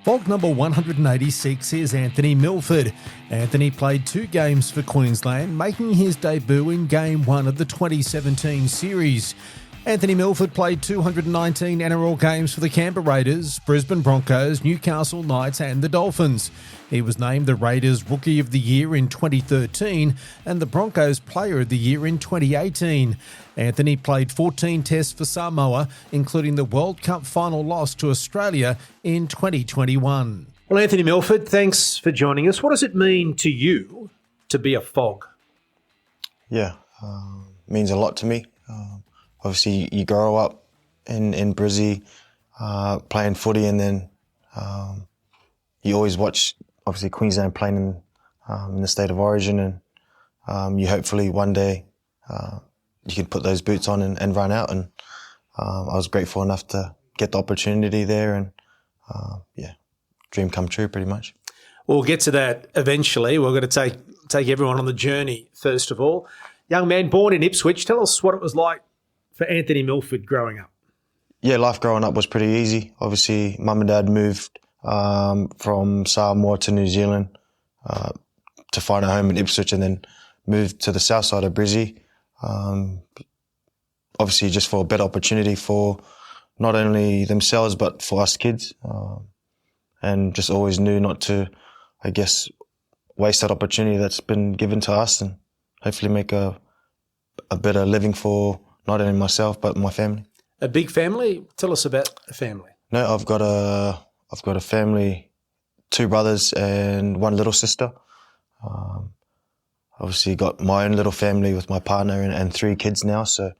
Fog number 186 is Anthony Milford. Anthony played 2 games for Queensland, making his debut in Game 1 of the 2017 series. Anthony Milford played 219 NRL games for the Canberra Raiders, Brisbane Broncos, Newcastle Knights and the Dolphins. He was named the Raiders Rookie of the Year in 2013 and the Broncos Player of the Year in 2018. Anthony played 14 tests for Samoa, including the World Cup final loss to Australia in 2021. Well, Anthony Milford, thanks for joining us. What does it mean to you to be a Fog? Yeah, means a lot to me. Obviously, you grow up in Brizzy playing footy, and then you always watch, obviously, Queensland playing in the state of origin, and you hopefully one day you can put those boots on and run out. And I was grateful enough to get the opportunity there, and dream come true pretty much. We'll get to that eventually. We're going to take everyone on the journey first of all. Young man born in Ipswich, tell us what it was like for Anthony Milford growing up. Yeah, life growing up was pretty easy. Obviously, mum and dad moved from Samoa to New Zealand to find a home in Ipswich, and then moved to the south side of Brizzy. Obviously, just for a better opportunity for not only themselves but for us kids, and just always knew not to, I guess, waste that opportunity that's been given to us, and hopefully make a better living for not only myself but my family. A big family? Tell us about the family. No, I've got a family, 2 brothers and 1 little sister. Obviously got my own little family with my partner and 3 kids now. So,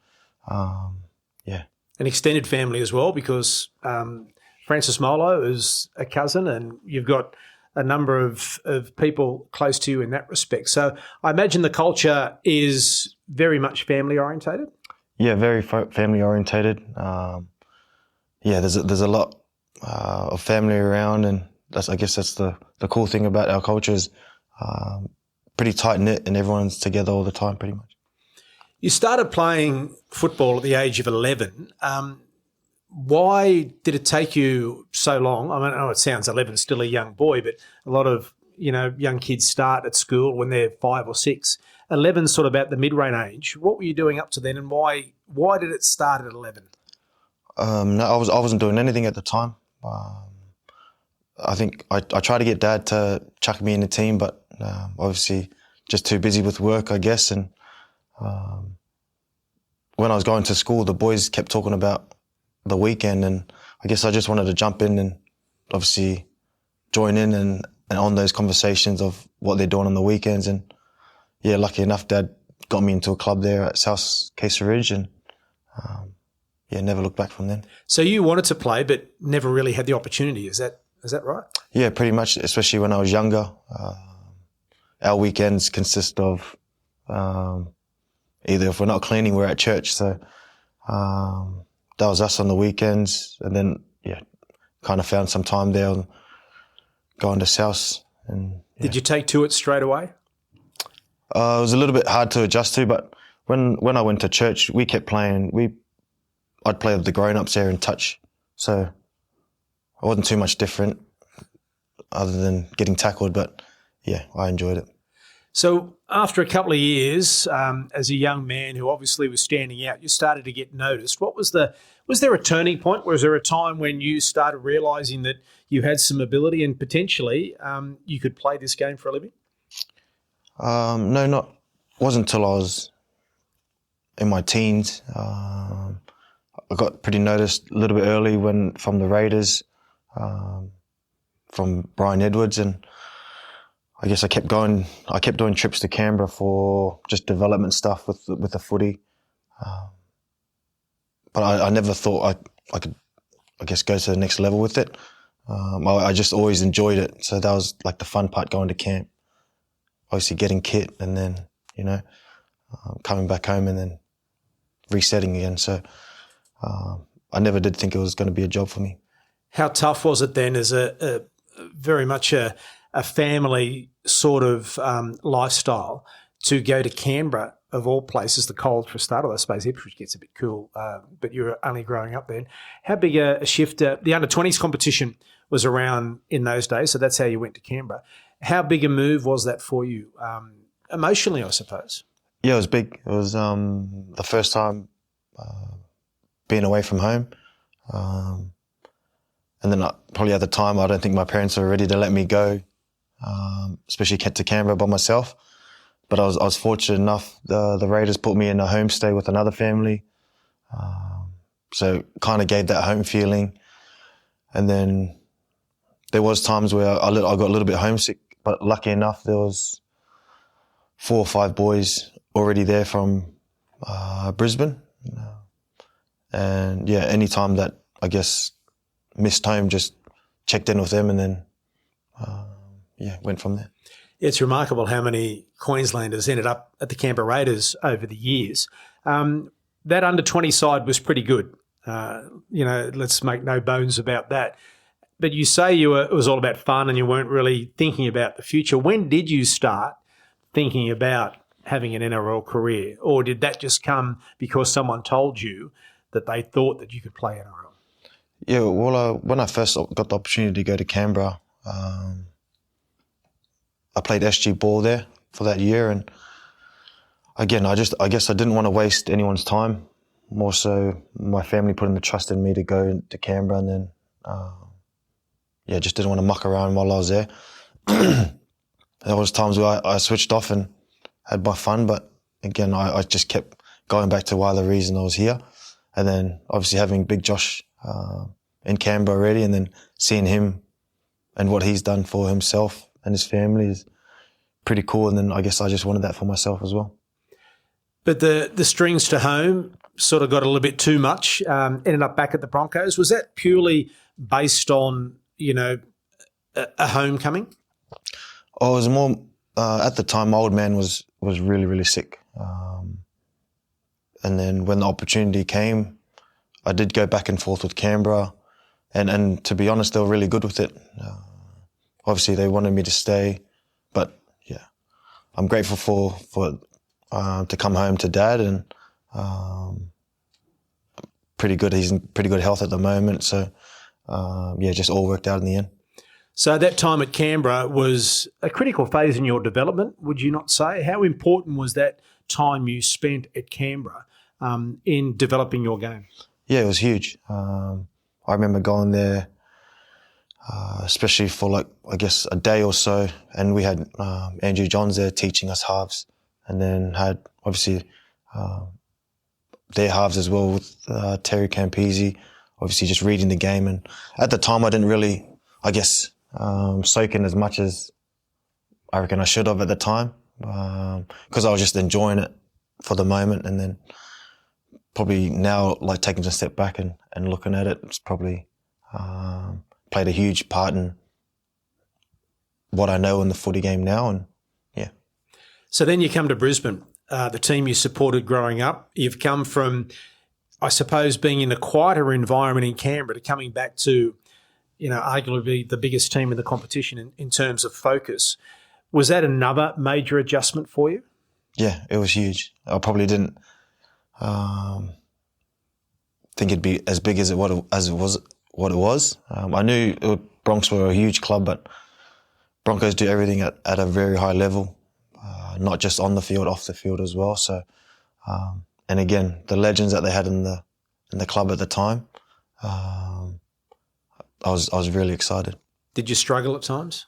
yeah. An extended family as well, because Francis Molo is a cousin, and you've got a number of people close to you in that respect. So I imagine the culture is very much family orientated. Yeah, very family orientated. There's a lot of family around, and I guess that's the cool thing about our culture is pretty tight knit, and everyone's together all the time, pretty much. You started playing football at the age of 11. Why did it take you so long? I mean, I know it sounds 11, still a young boy, but a lot of young kids start at school when they're 5 or 6. 11's sort of about the mid-range age. What were you doing up to then, and why did it start at 11? No, I wasn't doing anything at the time. I think I tried to get Dad to chuck me in the team, but obviously just too busy with work, I guess. And when I was going to school, the boys kept talking about the weekend, and I guess I just wanted to jump in and obviously join in and on those conversations of what they're doing on the weekends. And yeah, lucky enough, Dad got me into a club there at South Caser Ridge, and never looked back from then. So you wanted to play, but never really had the opportunity. Is that right? Yeah, pretty much, especially when I was younger. Our weekends consist of either if we're not cleaning, we're at church. So that was us on the weekends, and then kind of found some time there on going to South. And Did you take to it straight away? It was a little bit hard to adjust to, but when I went to church, we kept playing. I'd play with the grown-ups there and touch, so it wasn't too much different other than getting tackled, but yeah, I enjoyed it. So after a couple of years, as a young man who obviously was standing out, you started to get noticed. Was there a turning point? Was there a time when you started realising that you had some ability and potentially you could play this game for a living? No, wasn't until I was in my teens. I got pretty noticed a little bit early from the Raiders, from Brian Edwards, and I guess I kept doing trips to Canberra for just development stuff with the footy. But I never thought I could, I guess, go to the next level with it. I just always enjoyed it. So that was like the fun part, going to camp, obviously getting kit, and then, coming back home and then resetting again. So I never did think it was going to be a job for me. How tough was it then as a very much a family sort of lifestyle to go to Canberra, of all places, the cold for a start? I suppose Ipswich gets a bit cool, but you were only growing up then. How big a shift? The under-20s competition was around in those days, so that's how you went to Canberra. How big a move was that for you, emotionally, I suppose? Yeah, it was big. It was the first time being away from home. And then probably at the time, I don't think my parents were ready to let me go, especially to Canberra by myself. But I was fortunate enough. The Raiders put me in a homestay with another family. So kind of gave that home feeling. And then there was times where I got a little bit homesick, but lucky enough, there was 4 or 5 boys already there from Brisbane. And yeah, any time that I guess missed home, just checked in with them and then, went from there. It's remarkable how many Queenslanders ended up at the Canberra Raiders over the years. That under-20 side was pretty good. Let's make no bones about that. But you say it was all about fun and you weren't really thinking about the future. When did you start thinking about having an NRL career? Or did that just come because someone told you that they thought that you could play NRL? Yeah, well, when I first got the opportunity to go to Canberra, I played SG ball there for that year, and again, I guess I didn't want to waste anyone's time. More so, my family putting the trust in me to go to Canberra, and then just didn't want to muck around while I was there. There was times where I switched off and had my fun, but again, I just kept going back to why the reason I was here, and then obviously having Big Josh in Canberra already, and then seeing him and what he's done for himself and his family is pretty cool. And then I guess I just wanted that for myself as well. But the strings to home sort of got a little bit too much, ended up back at the Broncos. Was that purely based on, a homecoming? Oh, it was more, at the time, my old man was really, really sick. And then when the opportunity came, I did go back and forth with Canberra. And to be honest, they were really good with it. Obviously, they wanted me to stay. But, yeah, I'm grateful for to come home to Dad. And pretty good. He's in pretty good health at the moment. So, just all worked out in the end. So that time at Canberra was a critical phase in your development, would you not say? How important was that time you spent at Canberra in developing your game? Yeah, it was huge. I remember going there, especially for a day or so, and we had Andrew Johns there teaching us halves, and then had obviously their halves as well with Terry Campese, obviously just reading the game. And at the time I didn't really, soak in as much as I reckon I should have at the time, because I was just enjoying it for the moment. And then probably now, taking a step back and looking at it, it's probably played a huge part in what I know in the footy game now. And yeah. So then you come to Brisbane, the team you supported growing up. You've come from, I suppose, being in a quieter environment in Canberra to coming back to, arguably the biggest team in the competition in terms of focus. Was that another major adjustment for you? Yeah, it was huge. I probably didn't think it'd be as big as it was. I knew Broncos were a huge club, but Broncos do everything at a very high level, not just on the field, off the field as well. So, and again, the legends that they had in the club at the time, I was really excited. Did you struggle at times?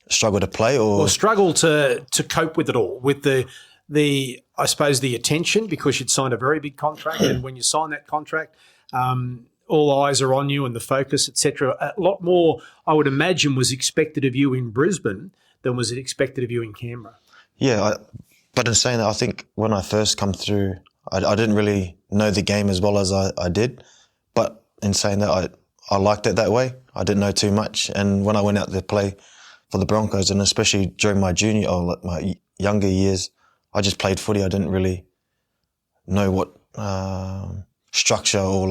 Struggle to play, or struggle to cope with it all, with the I suppose the attention, because you'd signed a very big contract, and when you sign that contract, all eyes are on you and the focus, etc. A lot more, I would imagine, was expected of you in Brisbane than was it expected of you in Canberra. Yeah, but in saying that, I think when I first come through, I didn't really know the game as well as I did. But in saying that, I liked it that way. I didn't know too much. And when I went out to play for the Broncos, and especially during my junior or my younger years, I just played footy. I didn't really know what structure or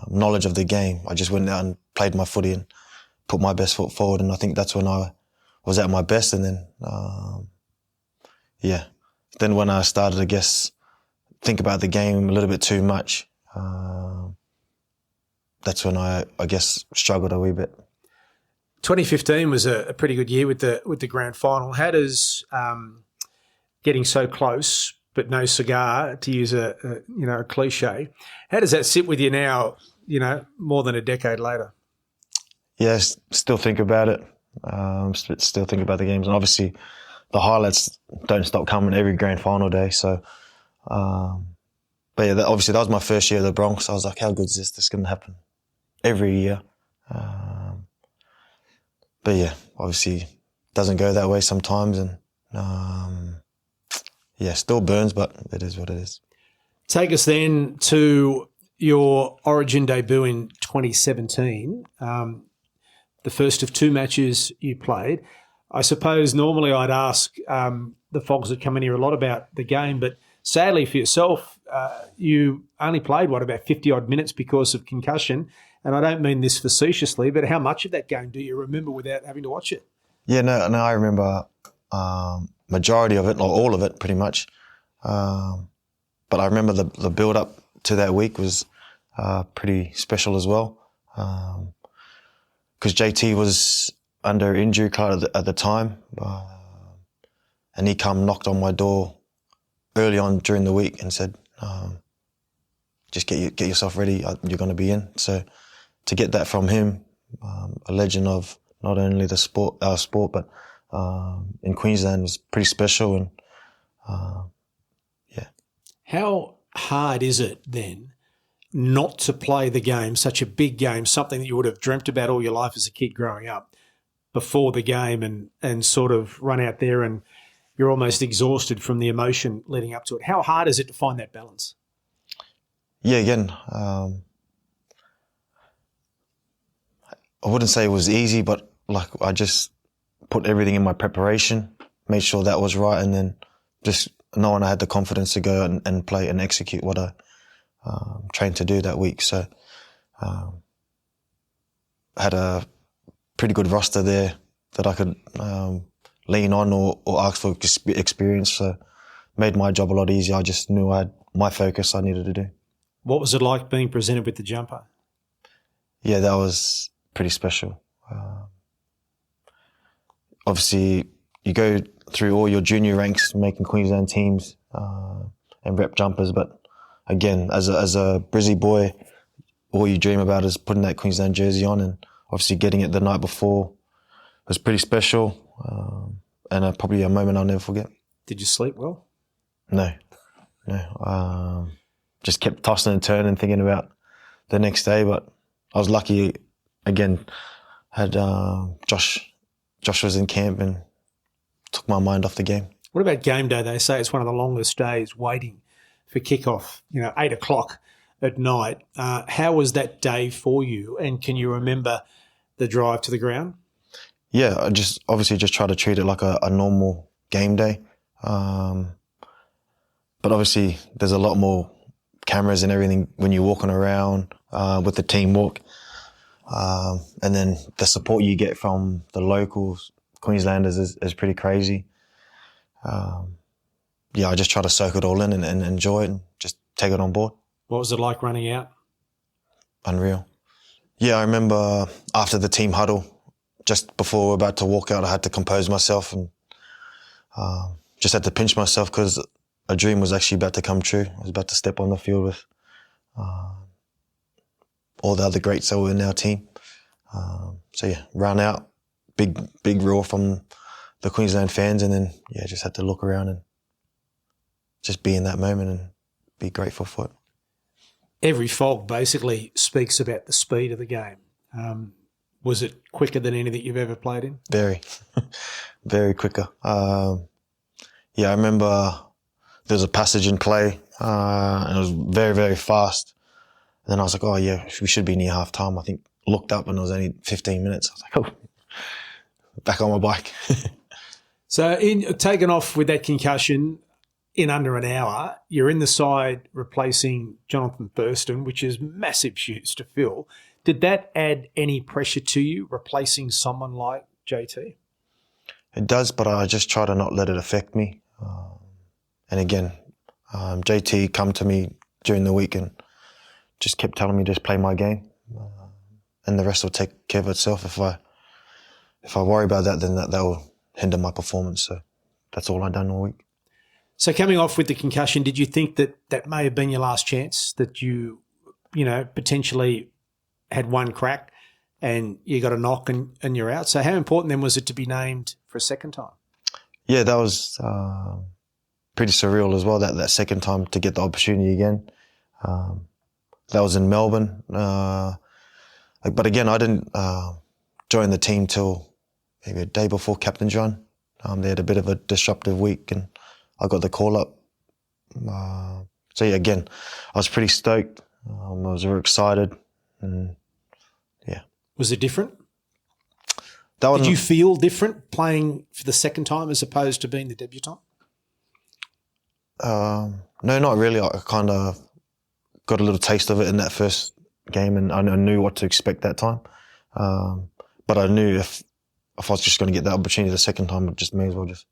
knowledge of the game. I just went out and played my footy and put my best foot forward. And I think that's when I was at my best. And then, then when I started, I guess, think about the game a little bit too much, that's when I guess struggled a wee bit. 2015 was a pretty good year with the grand final. How does getting so close but no cigar, to use a cliche, how does that sit with you now? More than a decade later. Yeah, still think about it. Still think about the games, and obviously the highlights don't stop coming every grand final day. So, but yeah, obviously that was my first year of the Broncos. I was like, how good is this? This is going to happen every year. But yeah, obviously it doesn't go that way sometimes, and yeah, still burns, but it is what it is. Take us then to your Origin debut in 2017, the first of two matches you played. I suppose normally I'd ask the Fogs that come in here a lot about the game, but sadly for yourself, you only played, about 50-odd minutes because of concussion. And I don't mean this facetiously, but how much of that game do you remember without having to watch it? Yeah, no, I remember majority of it, or all of it pretty much. But I remember the build-up to that week was pretty special as well. Because JT was under injury card at the time, and he knocked on my door early on during the week and said, just get yourself ready, you're going to be in. So to get that from him, a legend of not only the sport, but in Queensland, was pretty special. And yeah. How hard is it then not to play the game, such a big game, something that you would have dreamt about all your life as a kid growing up, before the game, and sort of run out there and you're almost exhausted from the emotion leading up to it? How hard is it to find that balance? Yeah, again, I wouldn't say it was easy, but like I just put everything in my preparation, made sure that was right, and then just knowing I had the confidence to go and play and execute what I trained to do that week. So I had a pretty good roster there that I could lean on or ask for experience. So made my job a lot easier. I just knew I had my focus I needed to do. What was it like being presented with the jumper? Yeah, that was pretty special. Obviously, you go through all your junior ranks making Queensland teams and rep jumpers, but again, as a Brizzy boy, all you dream about is putting that Queensland jersey on, and obviously getting it the night before was pretty special, and probably a moment I'll never forget. Did you sleep well? No. Just kept tossing and turning, thinking about the next day, but I was lucky, again, had Josh was in camp and took my mind off the game. What about game day? They say it's one of the longest days waiting for kickoff, 8 o'clock at night. How was that day for you? And can you remember the drive to the ground? Yeah, I just try to treat it like a normal game day. But obviously there's a lot more cameras and everything when you're walking around with the team walk. And then the support you get from the locals, Queenslanders, is pretty crazy. I just try to soak it all in and enjoy it and just take it on board. What was it like running out? Unreal. Yeah, I remember after the team huddle, just before we were about to walk out, I had to compose myself and just had to pinch myself because a dream was actually about to come true. I was about to step on the field with all the other greats that were in our team. Ran out, big roar from the Queensland fans, and then just had to look around and just be in that moment and be grateful for it. Every Fog basically speaks about the speed of the game. Was it quicker than anything you've ever played in? Very, very quicker. I remember there was a passage in play, and it was very, very fast. And then I was like, we should be near half time. I think looked up and it was only 15 minutes. I was like, back on my bike. So taken off with that concussion in under an hour, you're in the side replacing Jonathan Thurston, which is massive shoes to fill. Did that add any pressure to you, replacing someone like JT? It does, but I just try to not let it affect me. And again, JT come to me during the week and just kept telling me just play my game. and the rest will take care of itself. If I worry about that, then that will hinder my performance. So that's all I've done all week. So coming off with the concussion, did you think that may have been your last chance, that you potentially had one crack and you got a knock and you're out? So how important then was it to be named for a second time? Yeah, that was pretty surreal as well, that second time to get the opportunity again. That was in Melbourne. But again, I didn't join the team till maybe a day before captain's run. They had a bit of a disruptive week and I got the call up. So yeah, again, I was pretty stoked. I was very excited. And yeah. Was it different? Did you feel different playing for the second time as opposed to being the debutant? No, not really. I kind of got a little taste of it in that first game, and I knew what to expect that time. But I knew if I was just going to get that opportunity the second time, I just may as well just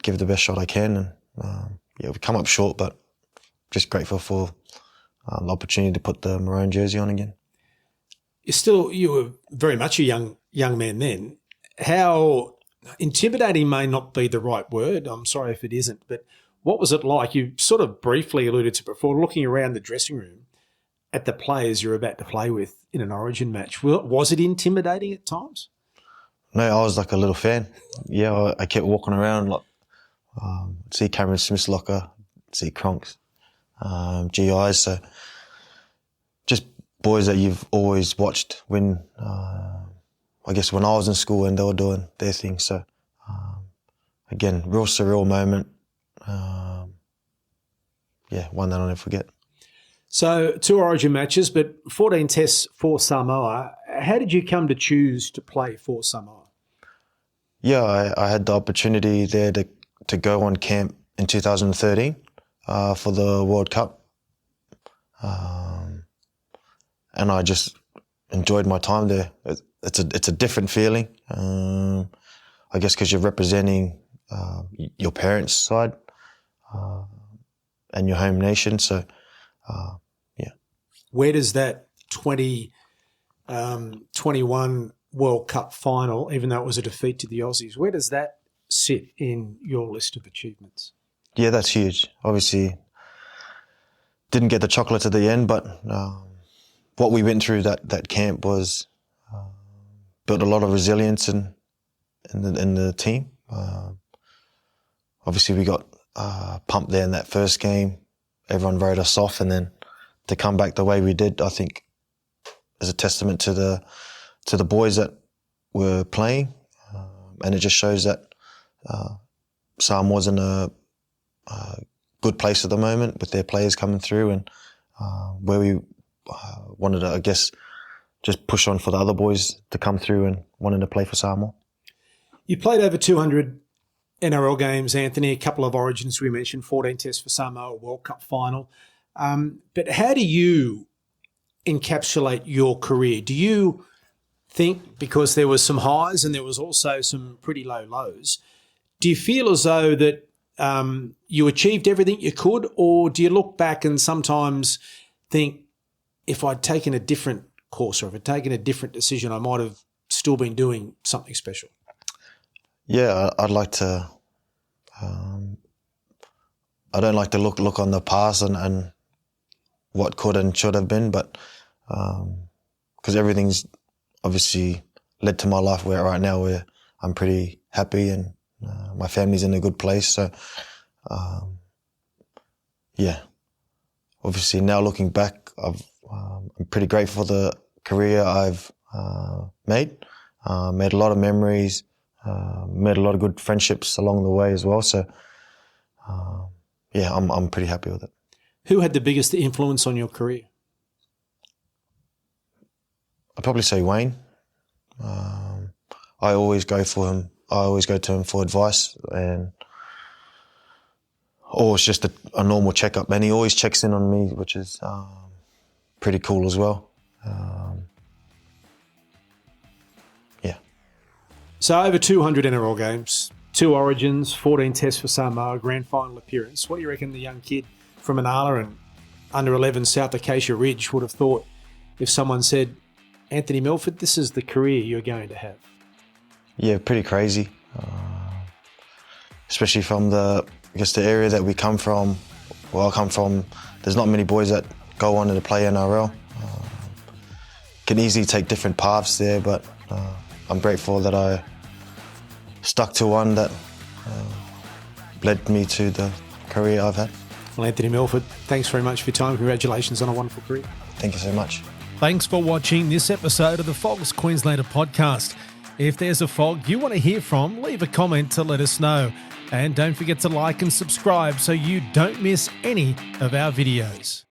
give it the best shot I can. And we come up short, but just grateful for the opportunity to put the maroon jersey on again. You were very much a young man then. How intimidating may not be the right word. I'm sorry if it isn't, but what was it like? You sort of briefly alluded to before, looking around the dressing room at the players you're about to play with in an Origin match. Was it intimidating at times? No, I was like a little fan. Yeah, I kept walking around, like see Cameron Smith's locker, see Cronks, GIs. So just boys that you've always watched when, I guess when I was in school and they were doing their thing. So again, real surreal moment. One that I'll never forget. So 2 Origin matches, but 14 tests for Samoa. How did you come to choose to play for Samoa? Yeah, I had the opportunity there to go on camp in 2013 for the World Cup. And I just enjoyed my time there. It's a different feeling, I guess, because you're representing your parents' side and your home nation. So, yeah. Where does that 2021 World Cup final, even though it was a defeat to the Aussies, where does that sit in your list of achievements? Yeah, that's huge. Obviously, didn't get the chocolates at the end, but what we went through that camp was built a lot of resilience in the team. Obviously, we got pumped there in that first game. Everyone wrote us off, and then to come back the way we did, I think, is a testament to the boys that were playing, and it just shows that Samoa's in a good place at the moment with their players coming through, and where we wanted to, I guess, just push on for the other boys to come through and wanting to play for Samoa. You played over 200 NRL games, Anthony, a couple of Origins we mentioned, 14 tests for Samoa, World Cup final. But how do you encapsulate your career? Do you think, because there was some highs and there was also some pretty low lows, do you feel as though that you achieved everything you could, or do you look back and sometimes think, if I'd taken a different course or if I'd taken a different decision, I might have still been doing something special? Yeah, I'd like to. I don't like to look on the past and what could and should have been, but because everything's obviously led to my life where right now, where I'm pretty happy and my family's in a good place. So, obviously now looking back, I'm pretty grateful for the career I've made. Made a lot of memories. Made a lot of good friendships along the way as well. So, I'm pretty happy with it. Who had the biggest influence on your career? I'd probably say Wayne. I always go for him. I always go to him for advice, or it's just a normal checkup. And he always checks in on me, which is pretty cool as well. So over 200 NRL games, 2 Origins, 14 tests for Samoa, grand final appearance. What do you reckon the young kid from Inala and under 11 South Acacia Ridge would have thought if someone said, Anthony Milford, this is the career you're going to have? Yeah, pretty crazy. Especially from the area that we come from, where I come from, there's not many boys that go on to play NRL. Can easily take different paths there, but I'm grateful that I stuck to one that led me to the career I've had. Well, Anthony Milford, thanks very much for your time. Congratulations on a wonderful career. Thank you so much. Thanks for watching this episode of the Fogs Queenslander podcast. If there's a Fog you want to hear from, leave a comment to let us know. And don't forget to like and subscribe so you don't miss any of our videos.